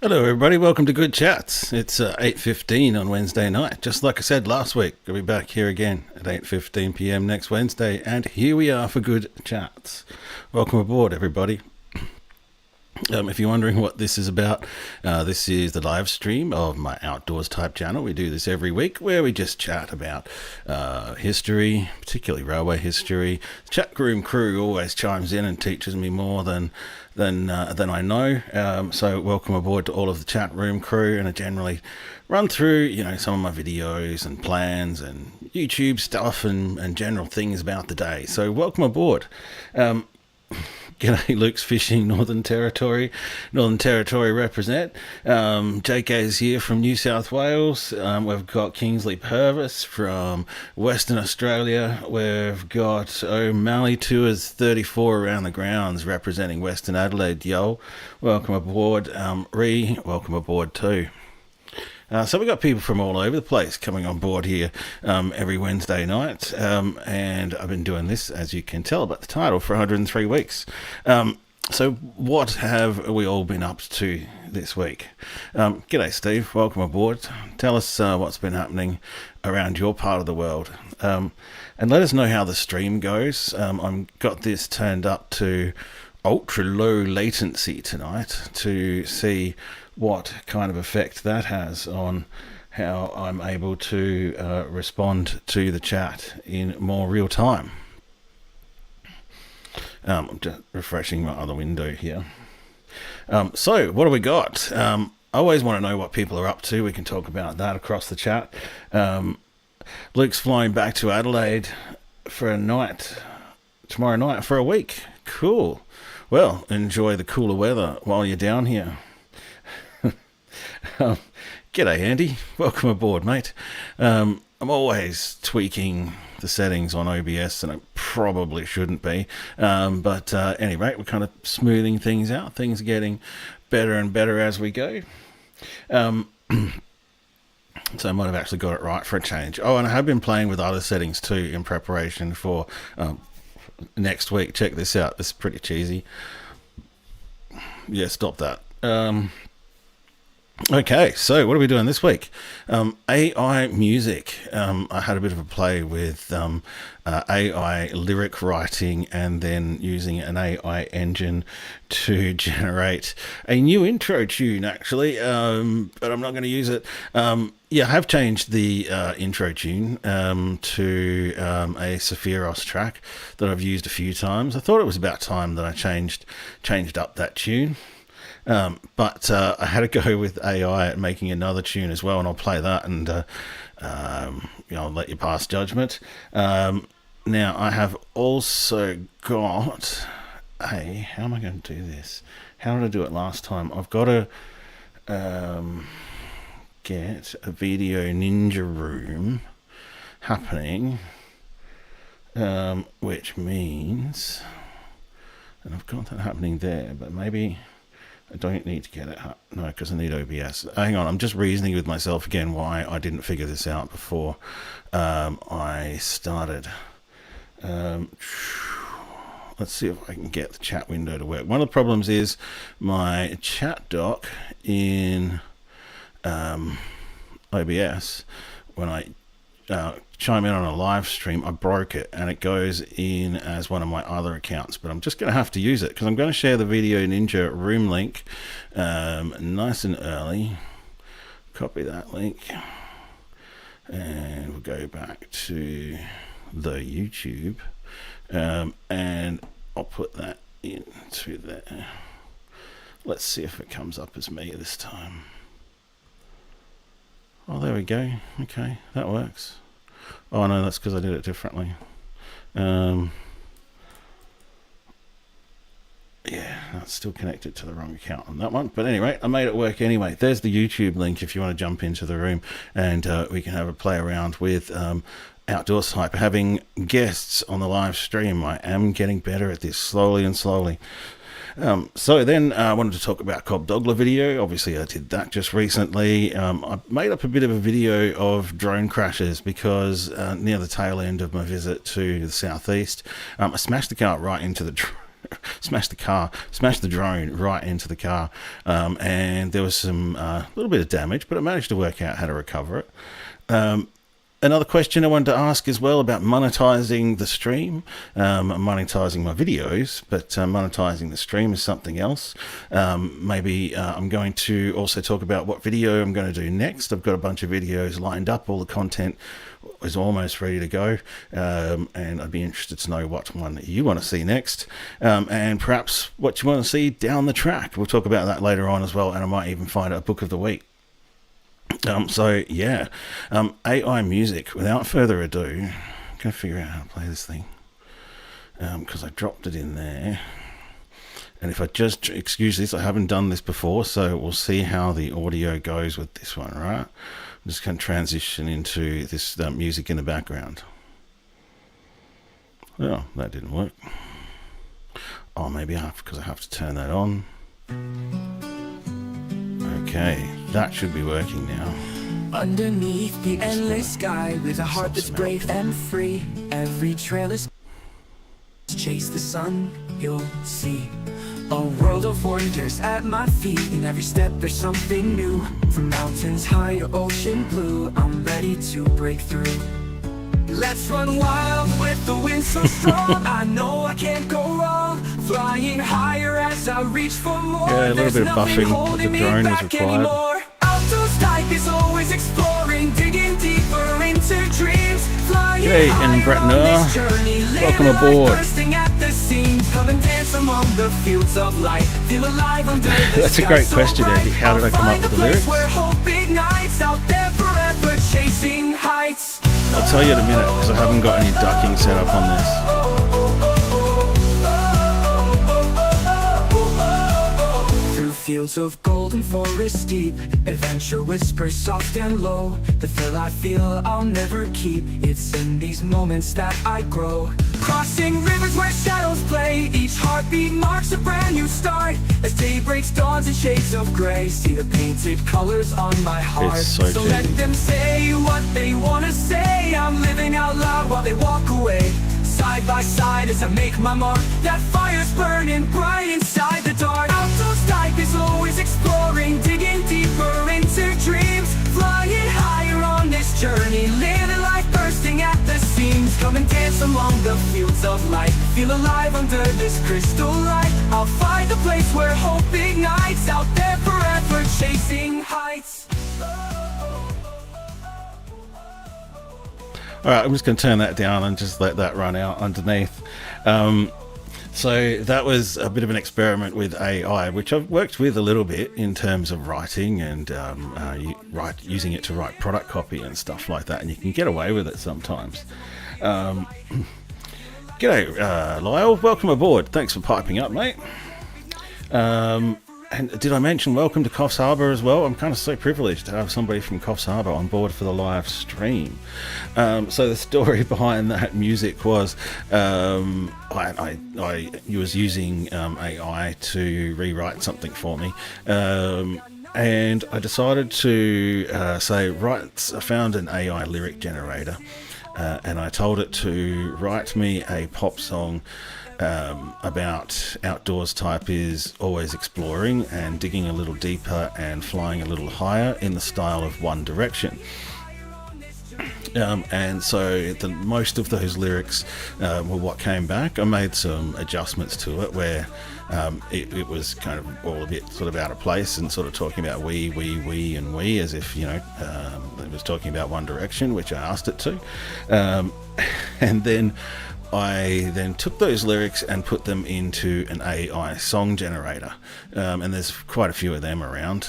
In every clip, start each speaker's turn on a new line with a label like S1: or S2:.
S1: Hello everybody, welcome to Good Chats. It's 8:15 on Wednesday night. Just like I said last week, I'll be back here again at 8:15 p.m. next Wednesday, and here we are for Good Chats. Welcome aboard everybody. If you're wondering what this is about, this is the live stream of my outdoors type channel. We do this every week where we just chat about history, particularly railway history. The chat room crew always chimes in and teaches me more than I know. So welcome aboard to all of the chat room crew, and I generally run through, some of my videos and plans and YouTube stuff and general things about the day. So welcome aboard. G'day, Luke's Fishing, Northern Territory represent. JK's here from New South Wales. We've got Kingsley Purvis from Western Australia. We've got O'Malley Tours 34 around the grounds representing Western Adelaide. Yo, welcome aboard. Welcome aboard too. So we've got people from all over the place coming on board here every Wednesday night, and I've been doing this, as you can tell by the title, for 103 weeks. So what have we all been up to this week? G'day Steve, welcome aboard. Tell us what's been happening around your part of the world, and let us know how the stream goes. I've got this turned up to ultra low latency tonight to see what kind of effect that has on how I'm able to respond to the chat in more real time. I'm just refreshing my other window here. So what do we got? I always want to know what people are up to. We can talk about that across the chat. Luke's flying back to Adelaide for a night, tomorrow night, for a week. Cool. Well, enjoy the cooler weather while you're down here. G'day Andy, welcome aboard mate. I'm always tweaking the settings on OBS, and I probably shouldn't be, but anyway, we're kind of smoothing things out. Things are getting better and better as we go. So I might have actually got it right for a change. Oh, and I have been playing with other settings too in preparation for next week. Check this out, this is pretty cheesy. Yeah, stop that. Okay, so what are we doing this week? AI music. I had a bit of a play with AI lyric writing and then using an AI engine to generate a new intro tune, actually, but I'm not going to use it. Yeah, I have changed the intro tune to a Sappheiros track that I've used a few times. I thought it was about time that I changed up that tune. But I had to go with AI at making another tune as well, and I'll play that and I'll let you pass judgment. Now I have also got how am I going to do this? How did I do it last time? I've got to get a video ninja room happening, which means, and I've got that happening there, but maybe I don't need to get it up. No, because I need OBS. Hang on, I'm just reasoning with myself again why I didn't figure this out before I started. Let's see if I can get the chat window to work. One of the problems is my chat dock in OBS, when I chime in on a live stream, I broke it and it goes in as one of my other accounts, but I'm just going to have to use it because I'm going to share the Video Ninja room link nice and early. Copy that link and we'll go back to the YouTube, and I'll put that into there. Let's see if it comes up as me this time. Oh, there we go. Okay, that works. Oh no, that's because I did it differently. Yeah, that's still connected to the wrong account on that one. But anyway, I made it work anyway. There's the YouTube link if you want to jump into the room and we can have a play around with Outdoors Type, having guests on the live stream. I am getting better at this slowly and slowly. So then I wanted to talk about Cobb Dogler video. Obviously I did that just recently. I made up a bit of a video of drone crashes because near the tail end of my visit to the southeast, I smashed the car right into the smashed the drone right into the car, and there was some little bit of damage, but I managed to work out how to recover it. Another question I wanted to ask as well about monetizing the stream. Monetizing my videos, but monetizing the stream is something else. Maybe I'm going to also talk about what video I'm going to do next. I've got a bunch of videos lined up. All the content is almost ready to go, and I'd be interested to know what one that you want to see next, and perhaps what you want to see down the track. We'll talk about that later on as well, and I might even find a book of the week. AI music. Without further ado, I'm going to figure out how to play this thing, because I dropped it in there. And if I just excuse this, I haven't done this before, so we'll see how the audio goes with this one, right? I'm just going to transition into this music in the background. Oh, that didn't work. Oh, maybe because I have to turn that on. Okay, that should be working now.
S2: Underneath the endless sky, with a heart that's brave and free, every trail is chase the sun, you'll see a world of wonders at my feet. In every step there's something new, from mountains high or ocean blue, I'm ready to break through. Let's run wild with the wind so strong, I know I can't go wrong, flying higher as I reach for more.
S1: Yeah, a little bit of buffing with the drone is required.
S2: Outdoors life is always exploring, digging deeper into dreams, flying
S1: and Bretnor, welcome aboard.
S2: Come and dance among the fields of light, feel alive under the
S1: That's a great question, Andy. How did I come up with the lyrics?
S2: Where hope ignites, out there forever chasing heights.
S1: I'll tell you in a minute, because I haven't got any ducking set up on this.
S2: Fields of golden forest deep, adventure whispers soft and low. The thrill I feel I'll never keep, it's in these moments that I grow. Crossing rivers where shadows play, each heartbeat marks a brand new start. As day breaks, dawns in shades of gray, see the painted colors on my heart. So let them say what they wanna say, I'm living out loud while they walk away. Side by side as I make my mark, that fire's burning bright inside the dark. Outdoors life is always exploring, digging deeper into dreams, flying higher on this journey, living life bursting at the seams. Come and dance among the fields of light, feel alive under this crystal light. I'll find a place where hope ignites, out there forever chasing heights.
S1: Alright, I'm just going to turn that down and just let that run out underneath. So that was a bit of an experiment with AI, which I've worked with a little bit in terms of writing and using it to write product copy and stuff like that, and you can get away with it sometimes. G'day, Lyle, welcome aboard. Thanks for piping up, mate. And did I mention welcome to Coffs Harbour as well? I'm kind of so privileged to have somebody from Coffs Harbour on board for the live stream. So the story behind that music was I was using AI to rewrite something for me. And I decided to I found an AI lyric generator, and I told it to write me a pop song about outdoors type is always exploring and digging a little deeper and flying a little higher in the style of One Direction. And so most of those lyrics were what came back. I made some adjustments to it where it was kind of all a bit sort of out of place and sort of talking about we, and we, as if, it was talking about One Direction, which I asked it to. And then I then took those lyrics and put them into an AI song generator, and there's quite a few of them around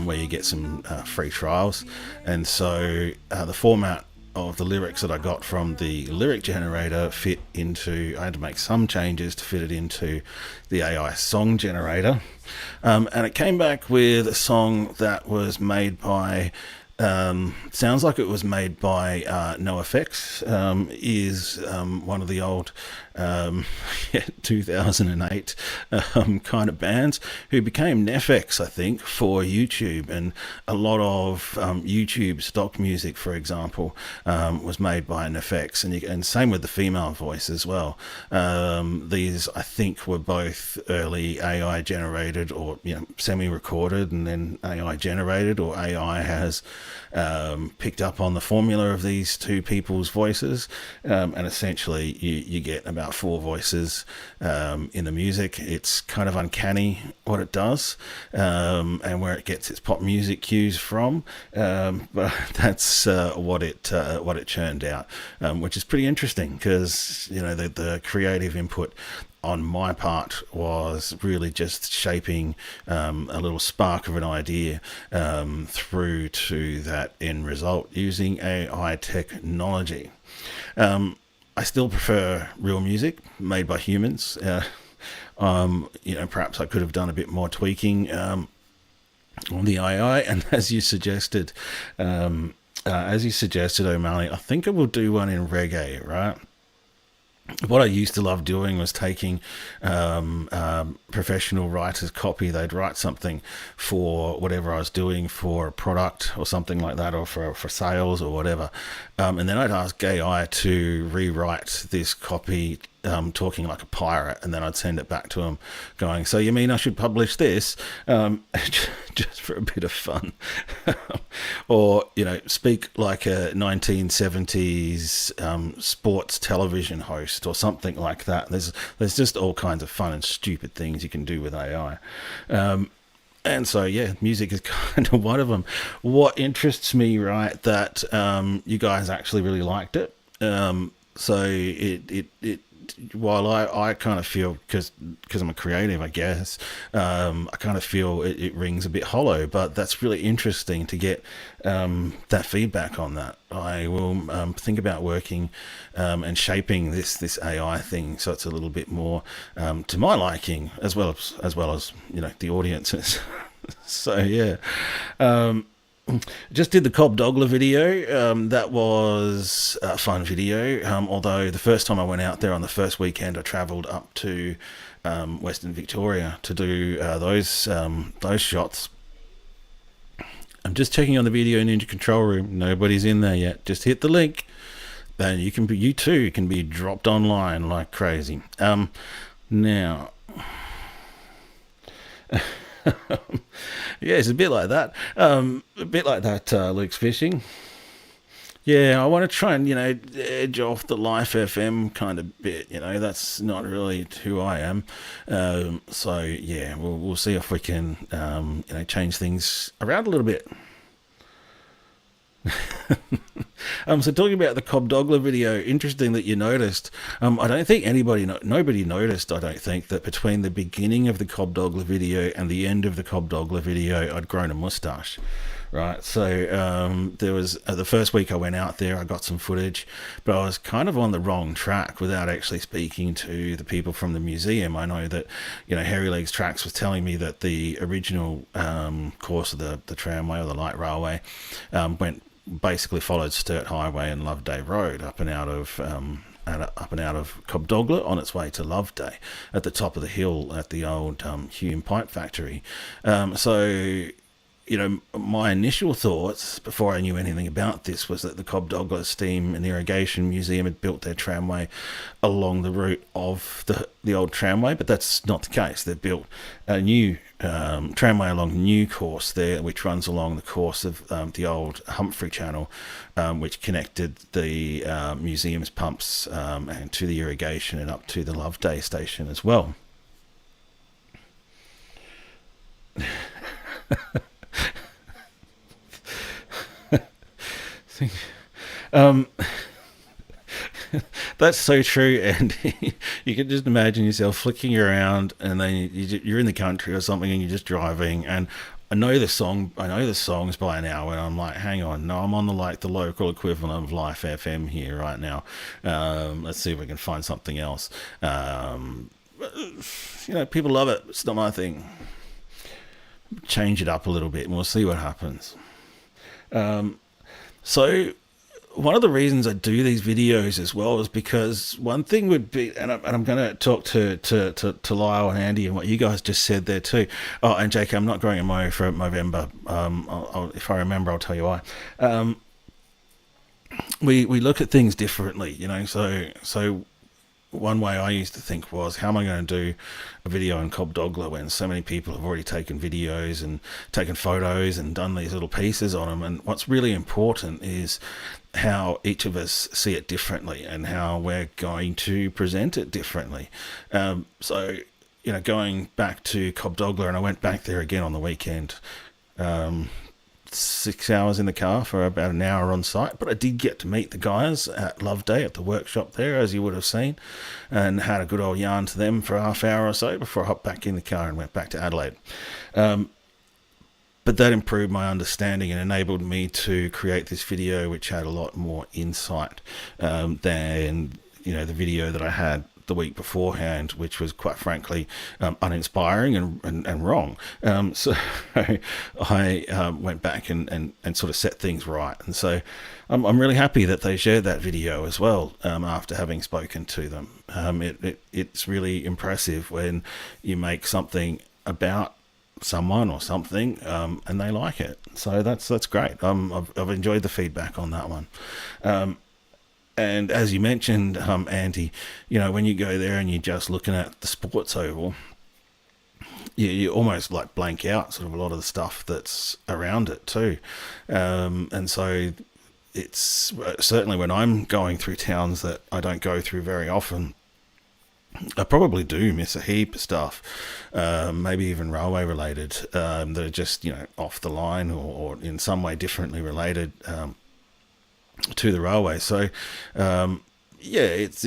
S1: where you get some free trials. And so the format of the lyrics that I got from the lyric generator fit into, I had to make some changes to fit it into the AI song generator, and it came back with a song that was made by sounds like it was made by NoFX, is one of the old 2008 kind of bands who became NFX, I think, for YouTube. And a lot of YouTube stock music, for example, was made by NFX, and same with the female voice as well. These, I think, were both early AI generated, or semi-recorded and then AI generated, or AI has picked up on the formula of these two people's voices, and essentially you get about four voices in the music. It's kind of uncanny what it does, and where it gets its pop music cues from, but that's what it churned out, which is pretty interesting, because the creative input on my part was really just shaping a little spark of an idea through to that end result using AI technology. I still prefer real music made by humans. Perhaps I could have done a bit more tweaking on the AI, and as you suggested, O'Malley, I think I will do one in reggae, right? What I used to love doing was taking professional writers' copy. They'd write something for whatever I was doing, for a product or something like that, or for sales or whatever. And then I'd ask AI to rewrite this copy, talking like a pirate, and then I'd send it back to him going, so you mean I should publish this? Just for a bit of fun. Or, speak like a 1970s sports television host or something like that. There's just all kinds of fun and stupid things you can do with AI. And so, music is kind of one of them. What interests me, right, that you guys actually really liked it. So it while I kind of feel, because I'm a creative, I guess, I kind of feel it rings a bit hollow, but that's really interesting to get that feedback on that. I will think about working and shaping this AI thing so it's a little bit more to my liking, as well as the audience's. So just did the Cobb Dogler video. That was a fun video, although the first time I went out there on the first weekend, I travelled up to Western Victoria to do those shots. I'm just checking on the Video Ninja control room. Nobody's in there yet. Just hit the link, and you too can be dropped online like crazy. Now yeah, it's a bit like that. Luke's fishing. Yeah, I want to try and, edge off the Life FM kind of bit. That's not really who I am. So yeah, we'll see if we can, change things around a little bit. So talking about the Cobb Dogler video, interesting that you noticed. I don't think nobody noticed, I don't think, that between the beginning of the Cobb Dogler video and the end of the Cobb Dogler video, I'd grown a moustache. Right, so there was the first week I went out there, I got some footage, but I was kind of on the wrong track without actually speaking to the people from the museum. I know that, Hairy Legs Tracks was telling me that the original course of the tramway or the light railway basically followed Sturt Highway and Loveday Road up and out of Cobb Dogler on its way to Loveday at the top of the hill at the old Hume Pipe Factory. So my initial thoughts before I knew anything about this was that the Cobb Dogler Steam and Irrigation Museum had built their tramway along the route of the old tramway, but that's not the case. They've built a new tramway along the new course there, which runs along the course of the old Humphrey Channel, which connected the museum's pumps and to the irrigation and up to the Loveday station as well. That's so true, and you can just imagine yourself flicking around, and then you're in the country or something, and you're just driving, and I know the songs by now, and I'm like, hang on, no, I'm on the local equivalent of Life FM here right now. Let's see if we can find something else. People love it. It's not my thing. Change it up a little bit, and we'll see what happens. So one of the reasons I do these videos as well is because one thing would be, and I'm going to talk to Lyle and Andy and what you guys just said there too. Oh, and Jake, I'm not growing a mow for November. If I remember, I'll tell you why. We look at things differently, you know. So one way I used to think was, how am I going to do a video on Cobb Dogler when so many people have already taken videos and taken photos and done these little pieces on them? And what's really important is how each of us see it differently and how we're going to present it differently. So, you know, going back to Cobb Dogler, and I went back there again on the weekend, 6 hours in the car for about an hour on site, but I did get to meet the guys at Love Day at the workshop there, as you would have seen, and had a good old yarn to them for a half hour or so before I hopped back in the car and went back to Adelaide. But that improved my understanding and enabled me to create this video, which had a lot more insight than, you know, the video that I had the week beforehand, which was quite frankly uninspiring and wrong. So I went back and sort of set things right. And so I'm really happy that they shared that video as well after having spoken to them. It's really impressive when you make something about someone or something and they like it. So that's great. I've enjoyed the feedback on that one. And as you mentioned, Andy, you know, when you go there and you're just looking at the sports oval, you almost like blank out sort of a lot of the stuff that's around it too. And so it's certainly when I'm going through towns that I don't go through very often, I probably do miss a heap of stuff, maybe even railway related, that are just, you know, off the line or in some way differently related to the railway. So yeah, it's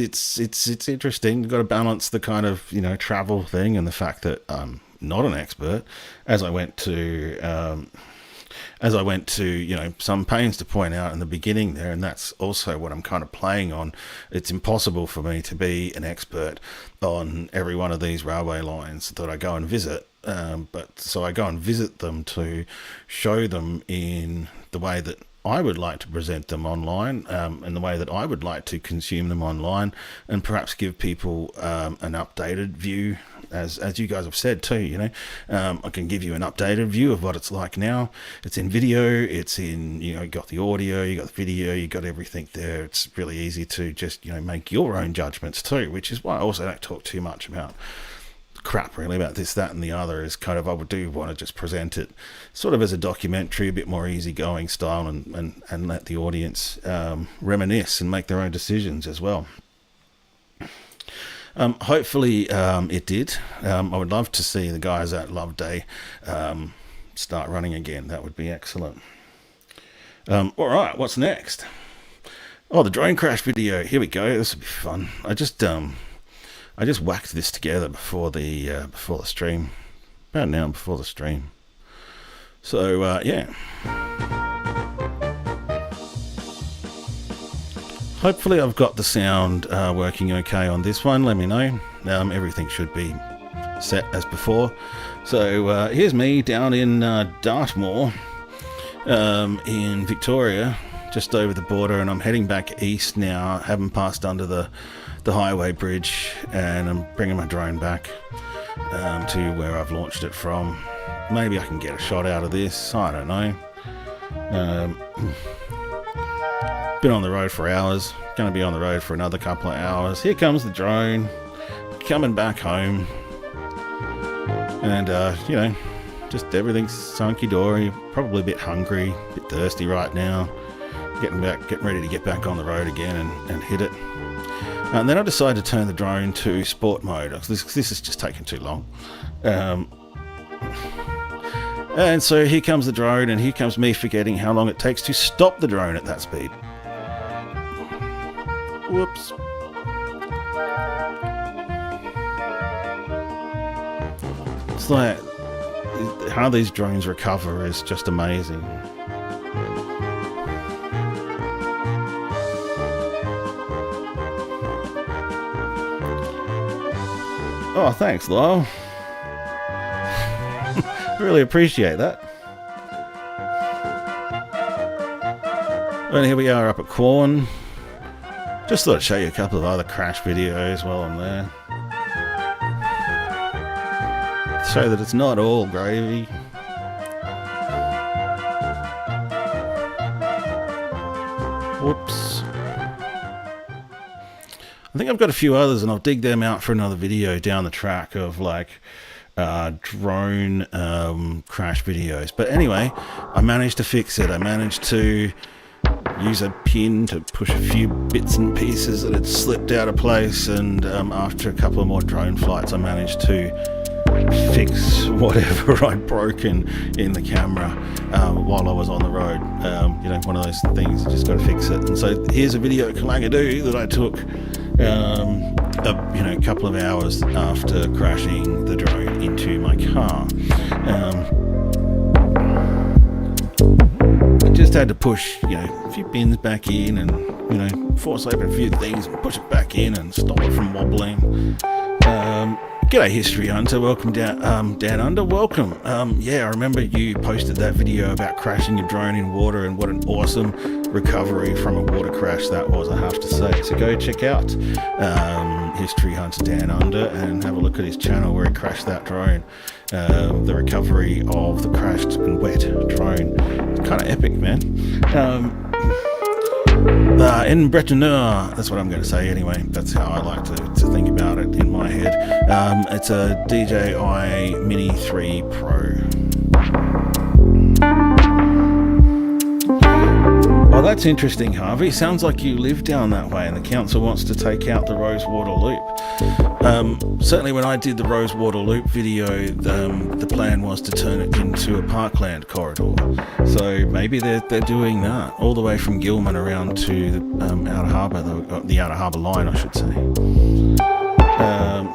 S1: interesting. You've got to balance the kind of, you know, travel thing and the fact that I'm not an expert, as I went to you know, some pains to point out in the beginning there, and that's also what I'm kind of playing on. It's impossible for me to be an expert on every one of these railway lines that I go and visit, but so I go and visit them to show them in the way that I would like to present them online, and the way that I would like to consume them online, and perhaps give people an updated view, as you guys have said too. You know, I can give you an updated view of what it's like now. It's in video, it's in, you know, you got the audio, you got the video, you got everything there. It's really easy to just, you know, make your own judgments too, which is why I also don't talk too much about crap really about this, that and the other. Is kind of, I do want to just present it sort of as a documentary, a bit more easygoing style, and let the audience reminisce and make their own decisions as well. Hopefully it did. I would love to see the guys at Love Day start running again. That would be excellent. All right, what's next? Oh, the drone crash video. Here we go. This will be fun. I just whacked this together before the stream, about an hour before the stream. So yeah. Hopefully I've got the sound working okay on this one. Let me know. Everything should be set as before. So here's me down in Dartmoor, in Victoria, just over the border, and I'm heading back east now. Haven't passed under the highway bridge, and I'm bringing my drone back to where I've launched it from. Maybe I can get a shot out of this, I don't know. Been on the road for hours, going to be on the road for another couple of hours. Here comes the drone, coming back home, and you know, just everything's hunky-dory. Probably a bit hungry, a bit thirsty right now, getting ready to get back on the road again and hit it. And then I decided to turn the drone to sport mode. This is just taking too long. And so here comes the drone, and here comes me forgetting how long it takes to stop the drone at that speed. Whoops. It's like, how these drones recover is just amazing. Oh, thanks, Lyle. Really appreciate that. And here we are up at Corn. Just thought I'd show you a couple of other crash videos while I'm there. Show that it's not all gravy. Whoops. I think I've got a few others and I'll dig them out for another video down the track of like drone crash videos. But anyway, I managed to fix it. I managed to use a pin to push a few bits and pieces that had slipped out of place, and after a couple of more drone flights I managed to fix whatever I'd broken in the camera while I was on the road. You know, one of those things, you just got to fix it. And so here's a video at Kalangadu that I took a couple of hours after crashing the drone into my car. I just had to push, a few pins back in and, force open a few things and push it back in and stop it from wobbling. G'day History Hunter, welcome down under, welcome. Yeah, I remember you posted that video about crashing your drone in water, and what an awesome recovery from a water crash that was, I have to say. So go check out History Hunter Down Under and have a look at his channel where he crashed that drone. The recovery of the crashed and wet drone. It's kind of epic, man. In Bretoneur, that's what I'm going to say anyway. That's how I like to think about it in my head. It's a DJI Mini 3 Pro. Oh, that's interesting, Harvey. Sounds like you live down that way and the council wants to take out the Rosewater Loop. Certainly when I did the Rosewater Loop video, the plan was to turn it into a parkland corridor. So maybe they're doing that all the way from Gilman around to the Outer Harbour, the Outer Harbour line, I should say.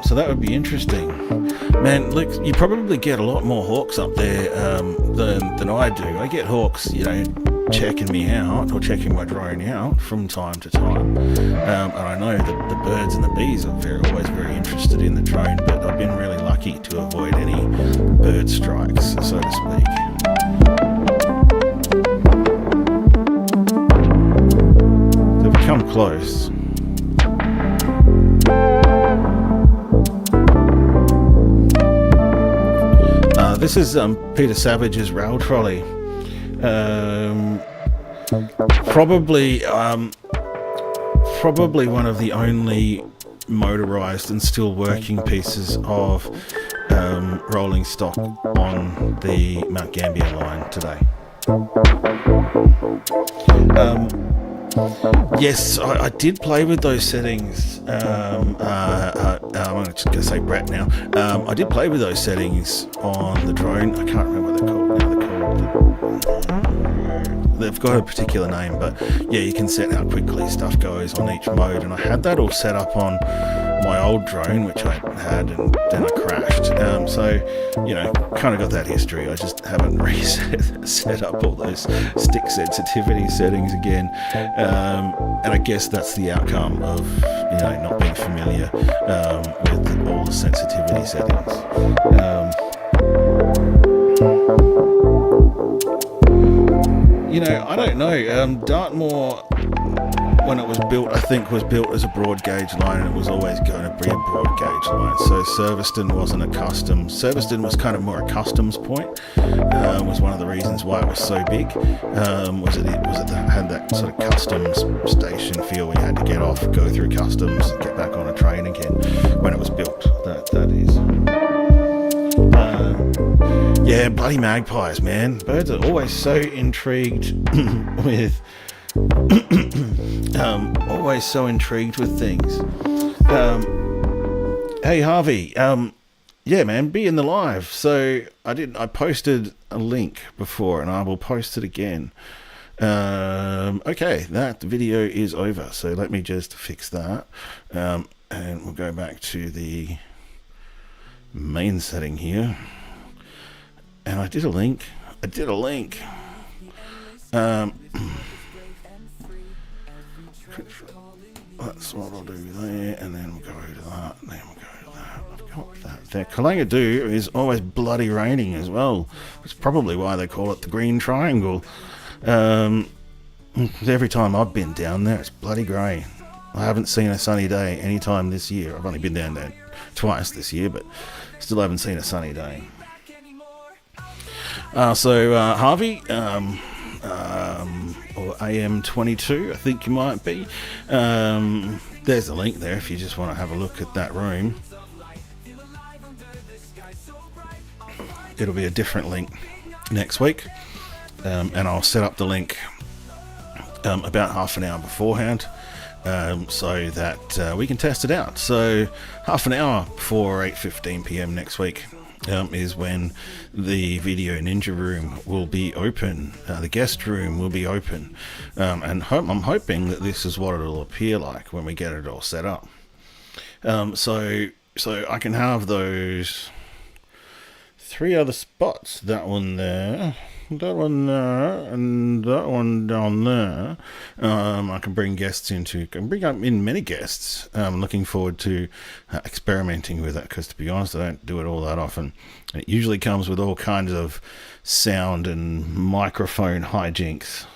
S1: So that would be interesting. Man, look, you probably get a lot more hawks up there than I do. I get hawks, checking me out or checking my drone out from time to time. And I know that the birds and the bees are always very interested in the drone, but I've been really lucky to avoid any bird strikes, so to speak. They've come close. This is Peter Savage's rail trolley. Probably one of the only motorized and still working pieces of rolling stock on the Mount Gambier line today. Yes, I did play with those settings. I'm just going to say Brett now. I did play with those settings on the drone. I can't remember what they're called now. They've got a particular name, but yeah, you can set how quickly stuff goes on each mode, and I had that all set up on my old drone, which I had, and then I crashed. So, kind of got that history. I just haven't set up all those stick sensitivity settings again, and I guess that's the outcome of not being familiar with all the sensitivity settings. I don't know. Dartmoor, when it was built, I think was built as a broad gauge line, and it was always going to be a broad gauge line. So Serviceton wasn't a custom. Serviceton was kind of more a customs point. Was one of the reasons why it was so big. Was it had that sort of customs station feel where you had to get off, go through customs, get back on a train again when it was built. That is. Yeah, bloody magpies, man. Birds are always so intrigued with things. Hey Harvey, yeah man, be in the live. So I posted a link before and I will post it again. Okay, that video is over. So let me just fix that. And we'll go back to the main setting here. And I did a link. That's what I'll do there, and then we'll go to that, and then we'll go to that. I've got that there. Kalangadu is always bloody raining as well. It's probably why they call it the Green Triangle. Every time I've been down there, it's bloody grey. I haven't seen a sunny day any time this year. I've only been down there twice this year, but still haven't seen a sunny day. So Harvey, or AM22, I think you might be. There's a link there if you just want to have a look at that room. It'll be a different link next week, and I'll set up the link about half an hour beforehand, so that we can test it out. So half an hour before 8:15 p.m. next week is when the Video Ninja room will be open. The guest room will be open, and I'm hoping that this is what it'll appear like when we get it all set up. So I can have those 3 other spots, that one there, that one there, and that one down there. I can bring guests can bring up in many guests. I'm looking forward to experimenting with that, because to be honest, I don't do it all that often. It usually comes with all kinds of sound and microphone hijinks.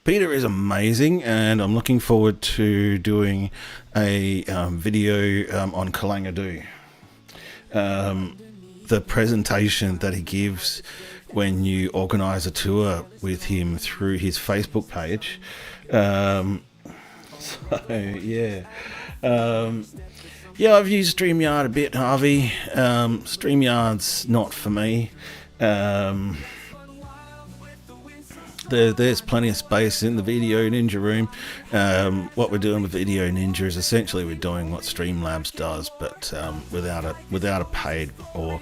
S1: Peter is amazing, and I'm looking forward to doing a video on Kalangadoo. The presentation that he gives when you organise a tour with him through his Facebook page. Yeah, I've used StreamYard a bit, Harvey. StreamYard's not for me. There's plenty of space in the Video Ninja room. What we're doing with Video Ninja is essentially we're doing what Streamlabs does, but without a paid or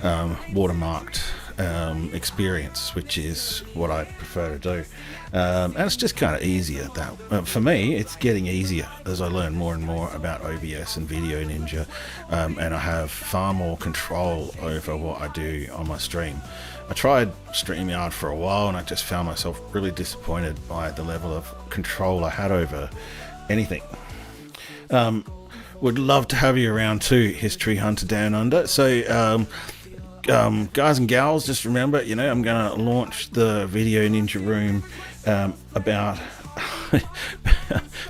S1: watermarked experience, which is what I prefer to do. And it's just kind of easier. For me, it's getting easier as I learn more and more about OBS and Video Ninja, and I have far more control over what I do on my stream. I tried StreamYard for a while, and I just found myself really disappointed by the level of control I had over anything. Would love to have you around too, History Hunter Down Under. So guys and gals, just remember, I'm going to launch the Video Ninja room about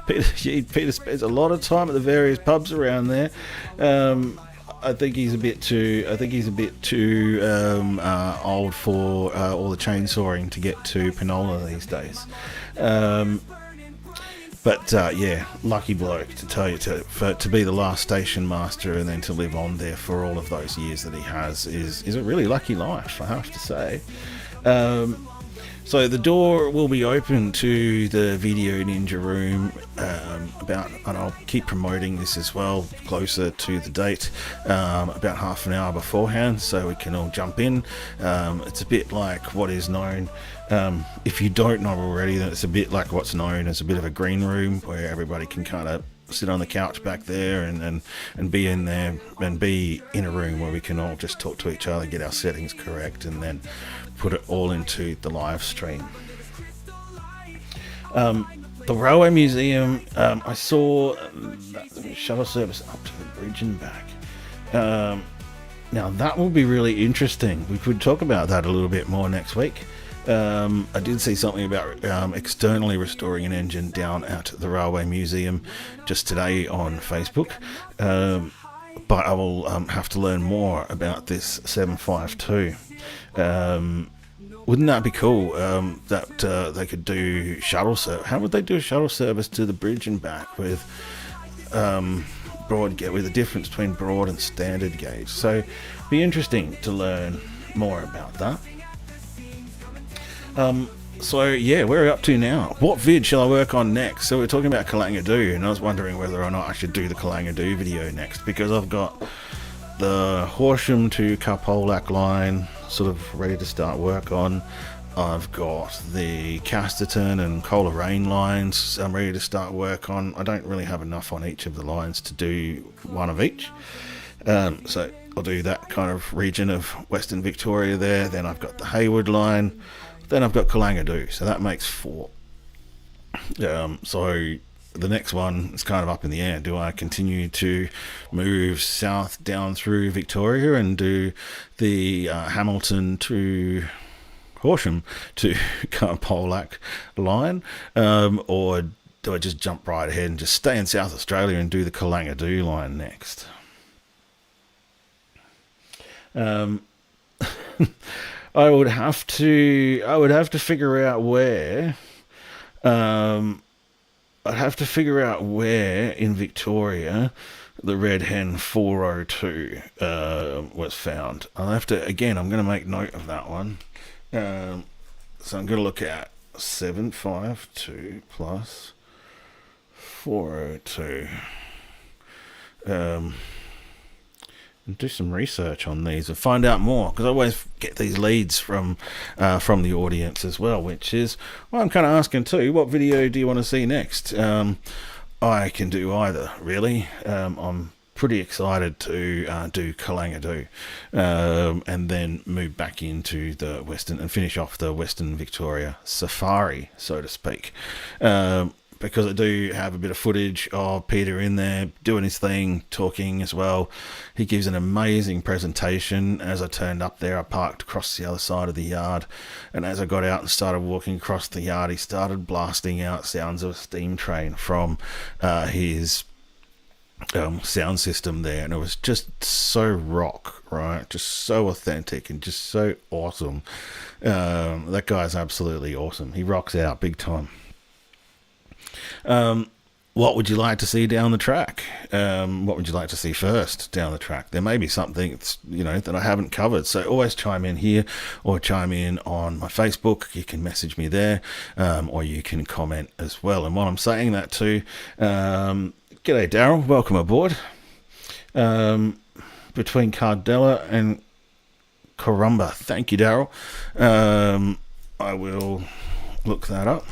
S1: Peter spends a lot of time at the various pubs around there. I think he's a bit too old for all the chainsawing to get to Penola these days. But lucky bloke, to tell you, to be the last station master and then to live on there for all of those years that he has is a really lucky life, I have to say. So the door will be open to the Video Ninja room and I'll keep promoting this as well closer to the date, about half an hour beforehand, so we can all jump in. It's a bit like what is known, if you don't know already, that it's a bit like what's known as a bit of a green room, where everybody can kind of sit on the couch back there and be in there and be in a room where we can all just talk to each other, get our settings correct, and then put it all into the live stream. The Railway Museum, I saw that shuttle service up to the bridge and back. Now that will be really interesting. We could talk about that a little bit more next week. I did see something about externally restoring an engine down at the Railway Museum just today on Facebook, but I will have to learn more about this 752. Wouldn't that be cool, that they could do shuttle service? How would they do a shuttle service to the bridge and back with with the difference between broad and standard gauge? So be interesting to learn more about that. So yeah, where are we up to now? What vid shall I work on next? So we're talking about Kalangadoo, and I was wondering whether or not I should do the Kalangadoo video next, because I've got the Horsham to Kapolak line sort of ready to start work on. I've got the Casterton and Coleraine lines I'm ready to start work on. I don't really have enough on each of the lines to do one of each. So I'll do that kind of region of Western Victoria there. Then I've got the Hayward line. Then I've got Kalangadoo. So that makes 4. So the next one is kind of up in the air. Do I continue to move south down through Victoria and do the Hamilton to Horsham to Polack line, or do I just jump right ahead and just stay in South Australia and do the Kalangadoo line next? I would have to figure out where. I'd have to figure out where in Victoria the Red Hen 402 was found. I'm going to make note of that one. So I'm going to look at 752 plus 402. And do some research on these and find out more, because I always get these leads from the audience as well, which is I'm kind of asking too. What video do you want to see next? I can do either, really. I'm pretty excited to do Kalangadoo, and then move back into the Western and finish off the Western Victoria safari, so to speak. Because I do have a bit of footage of Peter in there doing his thing, talking as well. He gives an amazing presentation. As I turned up there, I parked across the other side of the yard, and as I got out and started walking across the yard, he started blasting out sounds of a steam train from his sound system there, and it was just so rock, right? Just so authentic and just so awesome. That guy's absolutely awesome. He rocks out big time. What would you like to see down the track? What would you like to see first down the track? There may be something that I haven't covered, so always chime in here or chime in on my Facebook. You can message me there, or you can comment as well. And while I'm saying that too, g'day Daryl, welcome aboard. Between Cardella and Corumba, thank you Daryl. I will look that up.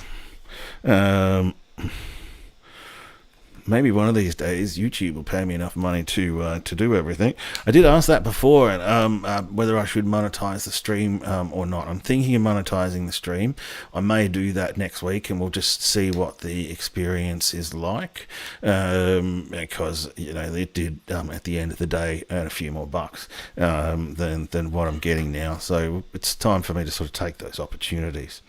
S1: Maybe one of these days YouTube will pay me enough money to do everything. I did ask that before, and whether I should monetize the stream or not. I'm thinking of monetizing the stream. I may do that next week, and we'll just see what the experience is like, because it did at the end of the day earn a few more bucks than what I'm getting now. So it's time for me to sort of take those opportunities.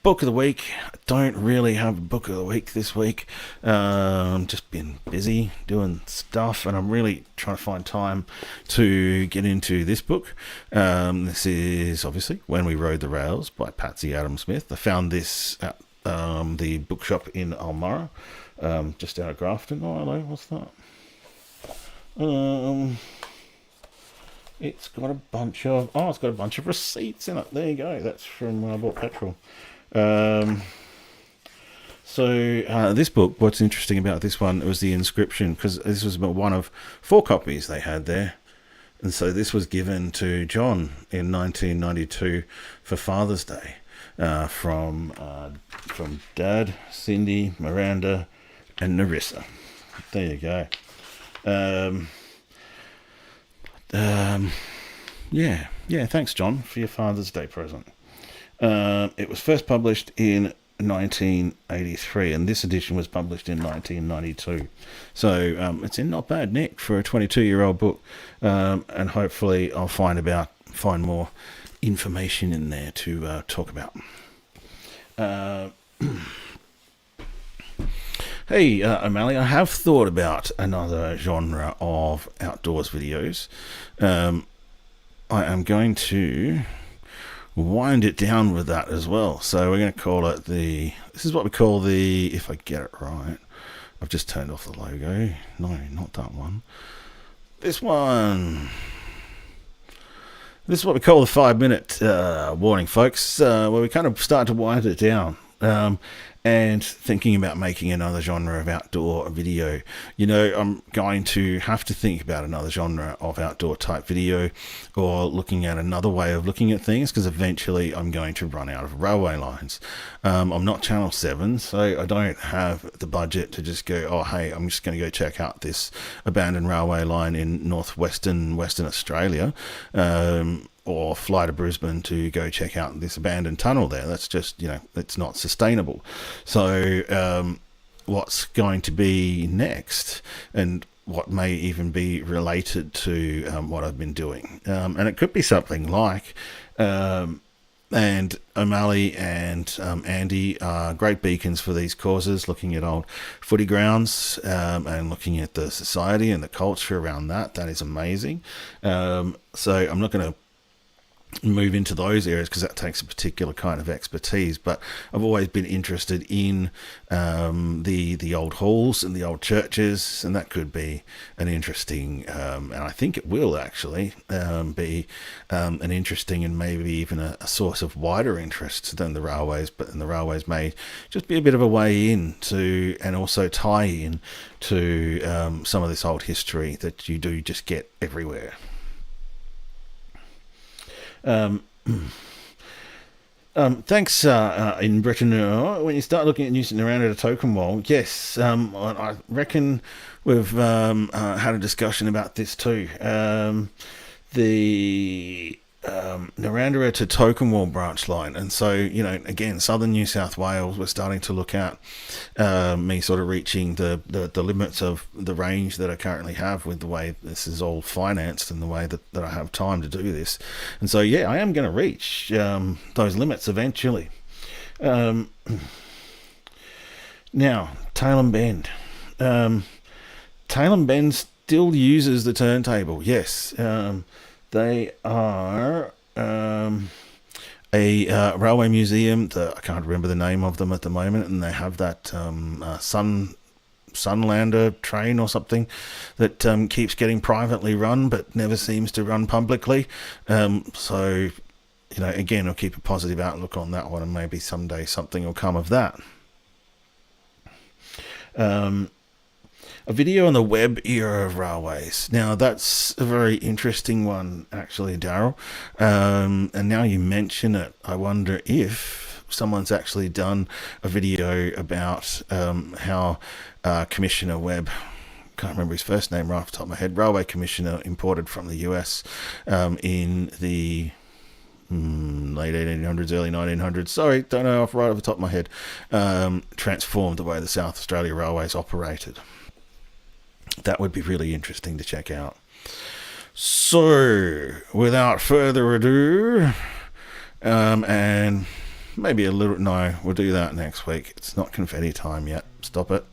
S1: Book of the week. I don't really have a book of the week this week. Just been busy doing stuff, and I'm really trying to find time to get into this book. This is obviously When We Rode the Rails by Patsy Adam Smith. I found this at the bookshop in Almara, just out of Grafton. Oh, hello, what's that? It's got a bunch of receipts in it. There you go. That's from when I bought petrol. This book, what's interesting about this one was the inscription, because this was one of 4 copies they had there, and so this was given to John in 1992 for Father's Day, from Dad, Cindy, Miranda, and Narissa. There you go. Yeah, thanks John for your Father's Day present. It was first published in 1983, and this edition was published in 1992. So it's in not bad nick for a 22-year-old book, and hopefully I'll find more information in there to talk about. Hey, O'Malley, I have thought about another genre of outdoors videos. I am going to wind it down with that as well. So we're going to call it this is what we call if I get it right, I've just turned off the logo. No, not that one. This one. This is what we call the 5-minute warning, folks, where we kind of start to wind it down. And thinking about making another genre of outdoor video. I'm going to have to think about another genre of outdoor type video, or looking at another way of looking at things, because eventually I'm going to run out of railway lines. I'm not Channel 7, so I don't have the budget to just go, oh, hey, I'm just going to go check out this abandoned railway line in Western Australia. Or fly to Brisbane to go check out this abandoned tunnel there. That's just, it's not sustainable. So what's going to be next, and what may even be related to what I've been doing. And it could be something like and O'Malley and Andy are great beacons for these causes, looking at old footy grounds and looking at the society and the culture around that. That is amazing. So I'm not going to move into those areas because that takes a particular kind of expertise, but I've always been interested in the old halls and the old churches, and that could be an interesting and I think it will actually be an interesting and maybe even a source of wider interest than the railways, but the railways may just be a bit of a way in to, and also tie in to some of this old history that you do just get everywhere. Thanks, in Britain, when you start looking at New Naranda to Tokenwall, yes, I reckon we've had a discussion about this too. The Naranda to Tokenwall branch line, and so, you know, again, southern New South Wales, we're starting to look at me sort of reaching the limits of the range that I currently have with the way this is all financed and the way that I have time to do this. And so, yeah, I am going to reach those limits eventually. Now, Tailem Bend. Tailem Bend still uses the turntable, yes. They are a railway museum. I can't remember the name of them at the moment, and they have that Sunlander train or something that keeps getting privately run but never seems to run publicly. So, you know, again, I'll keep a positive outlook on that one, and maybe someday something will come of that. A video on the web era of railways. Now, that's a very interesting one, actually, Daryl. And now you mention it, I wonder if someone's actually done a video about how Commissioner Webb, can't remember his first name right off the top of my head, railway commissioner imported from the US in the late 1800s, early 1900s, sorry, don't know off right off the top of my head, transformed the way the South Australia Railways operated. That would be really interesting to check out. So, without further ado, and maybe a little, no, we'll do that next week. It's not confetti time yet. Stop it.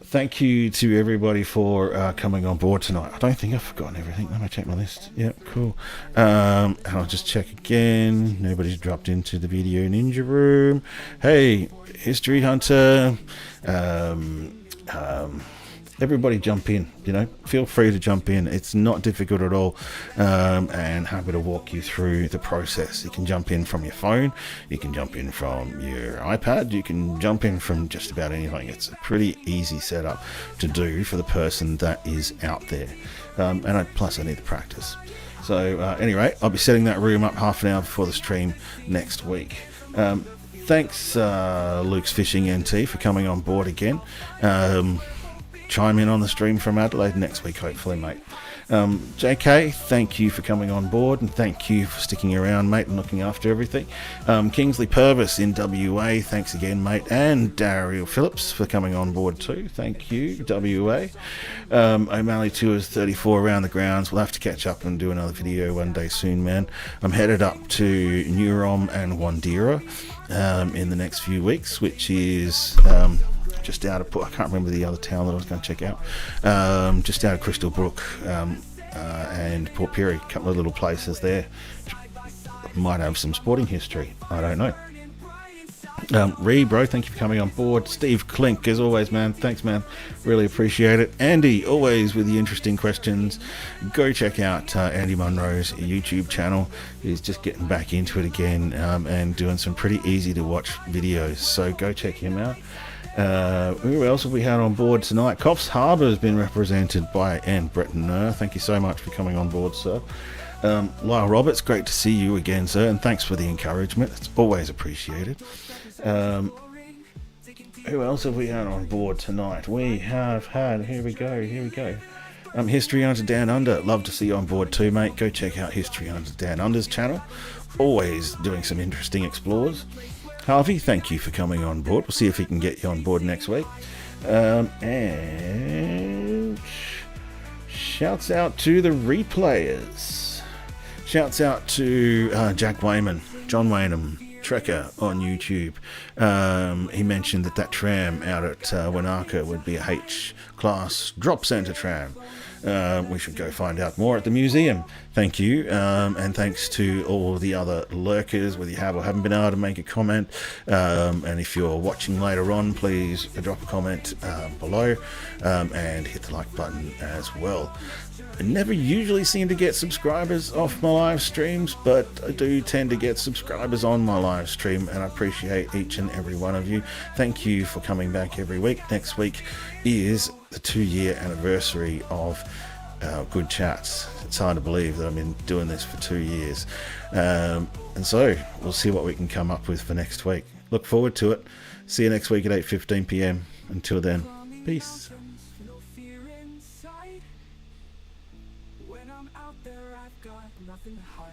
S1: Thank you to everybody for coming on board tonight. I don't think I've forgotten everything. Let me check my list. Yep, cool. And I'll just check again. Nobody's dropped into the Video Ninja room. Hey, History Hunter. Everybody jump in, you know, feel free to jump in. It's not difficult at all, and happy to walk you through the process. You can jump in from your phone, you can jump in from your iPad, you can jump in from just about anything. It's a pretty easy setup to do for the person that is out there, plus I need the practice. So anyway, I'll be setting that room up half an hour before the stream next week. Thanks, Luke's Fishing NT, for coming on board again. Chime in on the stream from Adelaide next week, hopefully, mate. JK, thank you for coming on board, and thank you for sticking around, mate, and looking after everything. Kingsley Purvis in WA, thanks again, mate. And Daryl Phillips for coming on board too, thank you, WA. O'Malley Tours 34 around the grounds. We'll have to catch up and do another video one day soon, man. I'm headed up to Neurom and Wandera in the next few weeks, which is just out of, I can't remember the other town that I was going to check out, just out of Crystal Brook and Port Pirie, a couple of little places there. Might have some sporting history, I don't know. Ree, bro, thank you for coming on board. Steve Klink, as always, man, thanks, man, really appreciate it. Andy, always with the interesting questions. Go check out Andy Munro's YouTube channel. He's just getting back into it again, and doing some pretty easy to watch videos, so go check him out. Who else have we had on board tonight? Coffs Harbour has been represented by Anne Breton. Thank you so much for coming on board, sir. Lyle Roberts, great to see you again, sir, and thanks for the encouragement. It's always appreciated. Who else have we had on board tonight? We have had, here we go. History Hunter Down Under, love to see you on board too, mate. Go check out History Hunter Down Under's channel. Always doing some interesting explores. Harvey, thank you for coming on board. We'll see if we can get you on board next week. And shouts out to the replayers. Shouts out to Jack Wayman, John Waynham, Trekker on YouTube. He mentioned that tram out at Wanaka would be a H-class drop centre tram. We should go find out more at the museum. Thank you, and thanks to all the other lurkers, whether you have or haven't been able to make a comment. And if you're watching later on, please drop a comment below and hit the like button as well. I never usually seem to get subscribers off my live streams, but I do tend to get subscribers on my live stream, and I appreciate each and every one of you. Thank you for coming back every week. Next week is the 2-year anniversary of Good Chats. It's hard to believe that I've been doing this for 2 years. And so we'll see what we can come up with for next week. Look forward to it. See you next week at 8:15 p.m. Until then, peace.
S2: No fear inside. When I'm out there, I've got nothing to hide.